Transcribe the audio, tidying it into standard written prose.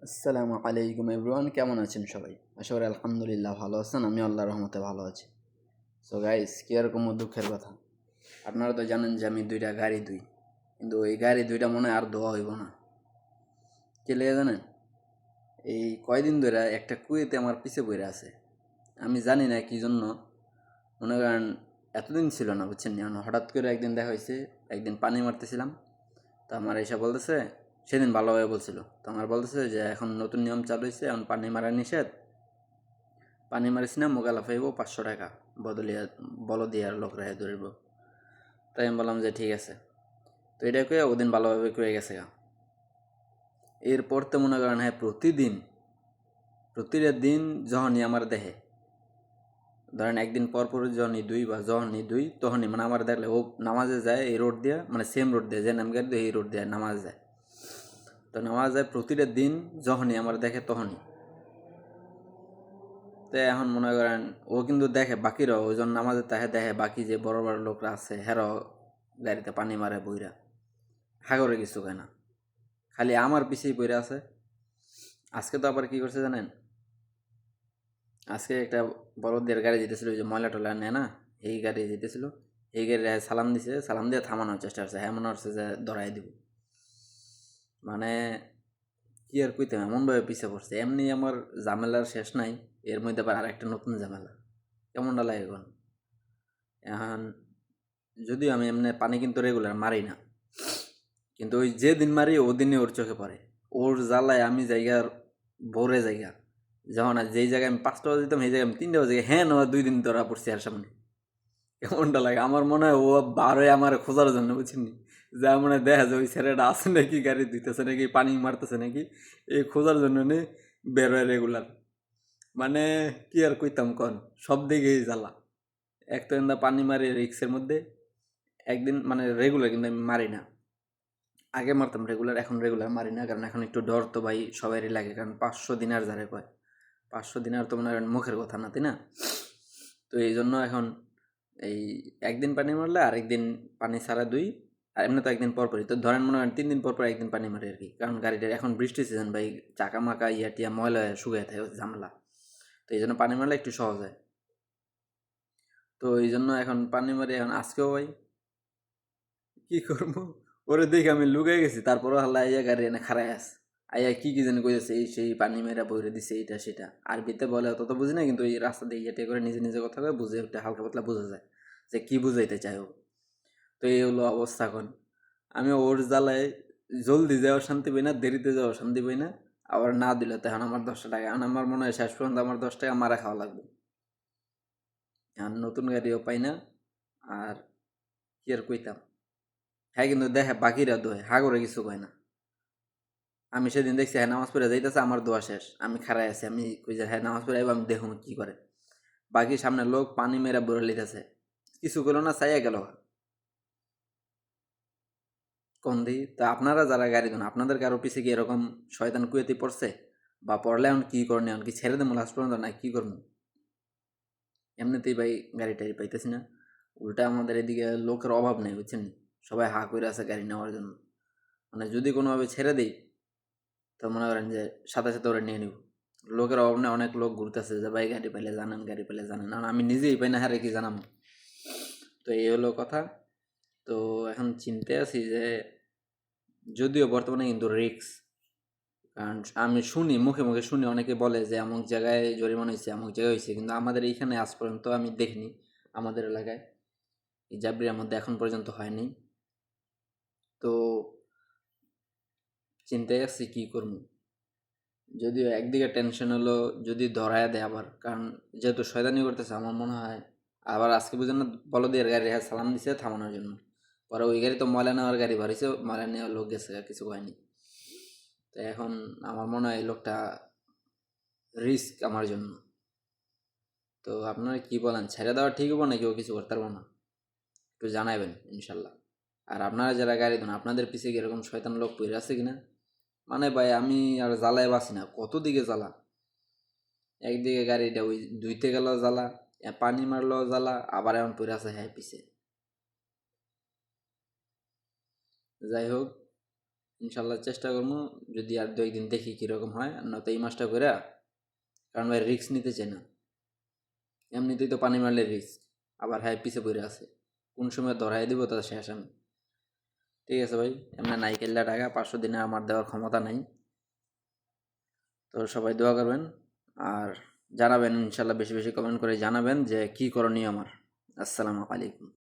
আসসালামু আলাইকুম এভরিওয়ান, কেমন আছেন সবাই? আশা করি আলহামদুলিল্লাহ ভালো আছেন। আমি আল্লাহর রহমতে ভালো আছি। সো গাইস, কি এরকম দুঃখের কথা, আপনারা তো জানেন যে আমি দুইটা গাড়ি ধুই, কিন্তু এই গাড়ি দুইটা মনে হয় আর ধোয়া হইব না। কে লেগে জানেন? এই কয়দিন ধরে একটা কুয়েতে আমার পিছে পড়ে আছে। আমি জানি না কি জন্য, মনে করেন এতদিন ছিল না, বুঝছেন না। হঠাৎ করে একদিন দেখা হয়েছে, একদিন পানি মারতেছিলাম, তো আমার এসে বলতেছে, সেদিন ভালোভাবে বলছিল, তো আমার বলতেছে যে এখন নতুন নিয়ম চালু হয়েছে, এখন পানি মারা নিষেধ, পানি মারিস না মোকালা ফাইব 500 টাকা বদলিয়া বলদিয়ার লোক রায় ধরব। তাই আমি বললাম যে ঠিক আছে। তো এটা কয়ে ওদিন ভালোভাবে কয়ে গেছে গা। এরপর তো মনে করেন হ্যাঁ প্রতিটা দিন যখনই আমার দেহে, ধরেন একদিন পর পর যখনই দুই বা যখনই দুই তখনই মানে আমার দেখলে ও নামাজে যায় এই রোড দিয়ে, মানে সেম রোড দিয়ে যে নাম গাড়ি দিয়ে এই রোড দিয়ে নামাজ যায়। তো নামাজ যায় প্রতিটা দিন, যখনই আমার দেখে তখনই। তো এখন মনে করেন ও কিন্তু দেখে বাকিরাও, ওই জন্য নামাজে তাহে দেখে বাকি যে বড় বড় লোকরা আছে হেরাও গাড়িতে পানি মারে বইরা, হাগরে কিছু কয় না, খালি আমার পিছিয়ে পড়ে আছে। আজকে তো আবার কি করছে জানেন? আজকে একটা বড়দের গাড়ি যেতেছিল, ওই যে ময়লা টলা নেয় না, এই গাড়ি যেতেছিল, এই গাড়ি সালাম দিছে, সালাম দিয়ে থামানোর চেষ্টা করছে, হ্যাঁ মনে হচ্ছে যে ধরাই দিব। মানে কি আর কইতে, এমনভাবে পিছিয়ে পড়ছে, এমনি আমার ঝামেলার শেষ নাই, এর মধ্যে আবার আরেকটা নতুন ঝামেলা। কেমনটা লাগে এখন? এখন যদিও আমি এমনি পানি কিন্তু রেগুলার মারি না, কিন্তু ওই যে দিন মারি ও দিনে ওর চোখে পড়ে, ওর জ্বালায় আমি জায়গার ভরে জায়গা, যখন আর যেই জায়গায় আমি 5 টাকা দিতাম সেই জায়গায় আমি 3 টাকা জায়গায়, হ্যাঁ না 2 দিন ধরা পড়ছি আর সামনে। কেমনটা লাগে আমার, মনে হয় ও বারোয় আমার খোঁজার জন্য, বুঝছিনি, যা মনে হয় দেখা যায় ওই ছেলেটা আছে নাকি, গাড়ি দিতেছে নাকি, পানি মারতেছে নাকি, এই খোঁজার জন্য নে বেরোয় রেগুলার। মানে কি আর কইতাম কন, সব দিকেই জ্বালা। এক তো এন্দা পানি মারি রিক্সের মধ্যে, একদিন মানে রেগুলার কিন্তু আমি মারি না, আগে মারতাম রেগুলার, এখন রেগুলার মারি না, কারণ এখন একটু ডর তো ভাই সবারই লাগে, কারণ 500 দিনার যারে কয়, 500 দিনার তো মনে করেন মুখের কথা না, তাই না? তো এই জন্য এখন এই একদিন পানি মারলে আরেকদিন পানি ছাড়া দুই, আর এমনি তো একদিন পর পরই, তো ধরেন মনে করেন 3 দিন পর পর একদিন পানি মারি আর কি, কারণ গাড়িটার এখন বৃষ্টি সিজন ভাই, চাকা মাকা ইয়া টিয়া ময়লা হয়ে শুকিয়ে থাকে, ঝামেলা। তো এই জন্য পানি মারলে একটু সহজ হয়। তো এই জন্য এখন পানি মারি, এখন আজকেও ভাই কি করবো, ওরে দেখে আমি লুকাই গেছি, তারপরও হাল্লা আইয়া গাড়ি এনে খারাই আছে, আইয়া কি কি জানি কইতেছে, এই সেই পানি মেরা বইরে দিছে এইটা সেটা, আরবিতে বলে অত তো বুঝি না, কিন্তু এই রাস্তা দিয়ে ইয়েটে করে নিজে নিজে কথা কয়ে বুঝে, একটা হালকা পাতলা বোঝা যায় যে কি বুঝাইতে চাই ও। তো এই হলো অবস্থা এখন। আমি ওর জ্বালায় জলদি যাওয়ার শান্তি পাই না, দেরিতে যাওয়ার শান্তি পাই না, আবার না দিলে তো এখন আমার 10 টাকা, এখন আমার মনে হয় শেষ পর্যন্ত আমার 10 টাকা মারা খাওয়া লাগবে। এখন নতুন গাড়িও পাই না, আর কি আর কইতাম। হ্যাঁ কিন্তু দেখে বাকিরা দোয়, হাগরে কিছু কয় না। আমি সেদিন দেখছি হ্যাঁ নামাজ পড়ে যাইতেছে, আমার দোয়া শেষ, আমি খাড়াই আছি, আমি কই যে হ্যাঁ নামাজ পড়ে আইবো, আমি দেখুন কি করে। বাকি সামনে লোক পানি মেরা বলে লিতেছে, কিছু করলো না, চাইয়া গেল। কোন দি তা আপনারা যারা গাড়ি দেন, আপনাদের কারো পিছে কি এরকম শয়তান কুয়েতি পড়ছে? বা পড়লে এখন কি করেন, এখন কি ছেড়ে দেবো লাস্ট পর্যন্ত, না কি করবো? এমনিতেই ভাই গাড়ি টাড়ি পাইতেছি না, উল্টা আমাদের এদিকে লোকের অভাব নেই, বুঝছেন, সবাই হা করে আছে গাড়ি নেওয়ার জন্য। মানে যদি কোনোভাবে ছেড়ে দিই, তো মনে করেন যে সাথে সাথে ওরা নিয়ে নিব। লোকের অভাব নেই, অনেক লোক ঘুরতেছে যে ভাই গাড়ি পাইলে জানেন, গাড়ি পাইলে জানেন, আর আমি নিজেই পাই না, হারে কি জানাম। তো এই হলো কথা। তো এখন চিন্তে আছি যে, যদিও বর্তমানে কিন্তু রিক্স, কারণ আমি শুনি মুখে মুখে শুনি অনেকে বলে যে অমুক জায়গায় জরিমানা হয়েছে, অমুক জায়গায় হয়েছে, কিন্তু আমাদের এইখানে আজ পর্যন্ত আমি দেখিনি, আমাদের এলাকায় এই জাবরিয়ার মধ্যে এখন পর্যন্ত হয়নি। তো চিন্তায় আছি কি করবো। যদিও একদিকে টেনশন হলো যদি ধরায় দেয় আবার, কারণ যেহেতু শয়তানি করতেছে, আমার মনে হয় আবার আজকে বুঝেন না, বলদের গাড়ি হ্যাঁ সালাম দিছে থামানোর জন্য, পরে ওই গাড়ি তো ময়লা নেওয়ার গাড়ি বাড়িছে, ময়লা নেওয়ার লোক গেছে, কিছু হয়নি। তো এখন আমার মনে হয় এই লোকটা রিস্ক আমার জন্য। তো আপনারা কি বলেন, ছেড়ে দেওয়া ঠিক হবো নাকি ও কিছু করতে পারবো না? একটু জানাবেন ইনশাল্লাহ। আর আপনারা যারা গাড়ি দেন, আপনাদের পিছিয়ে এরকম শয়তান লোক পড়ে আছে কিনা? মানে ভাই আমি আর জ্বালায় বাসি না, কত দিকে জ্বালা। একদিকে গাড়িটা ওই ধুইতে গেল জ্বালা, পানি মারলো জ্বালা, আবার এমন পড়ে আছে হ্যাঁ পিছে। যাই হোক, ইনশাল্লাহ চেষ্টা করবো, যদি আর 2 একদিন দেখি কীরকম হয়, নয়তো এই মাসটা করে, কারণ ভাই রিস্ক নিতে চাই না। এমনিতেই তো পানি মারলে রিস্ক, আবার হ্যাঁ পিছে পড়ে আছে, কোন সময় ধরাই দিব তার শেষ আমি। ঠিক আছে ভাই, এমনি নাইকেলটা টাকা 500 দিনে আমার দেওয়ার ক্ষমতা নাই। তো সবাই দোয়া করবেন, আর জানাবেন ইনশাল্লাহ, বেশি বেশি কমেন্ট করে জানাবেন যে কী করণীয় আমার। আসসালামু আলাইকুম।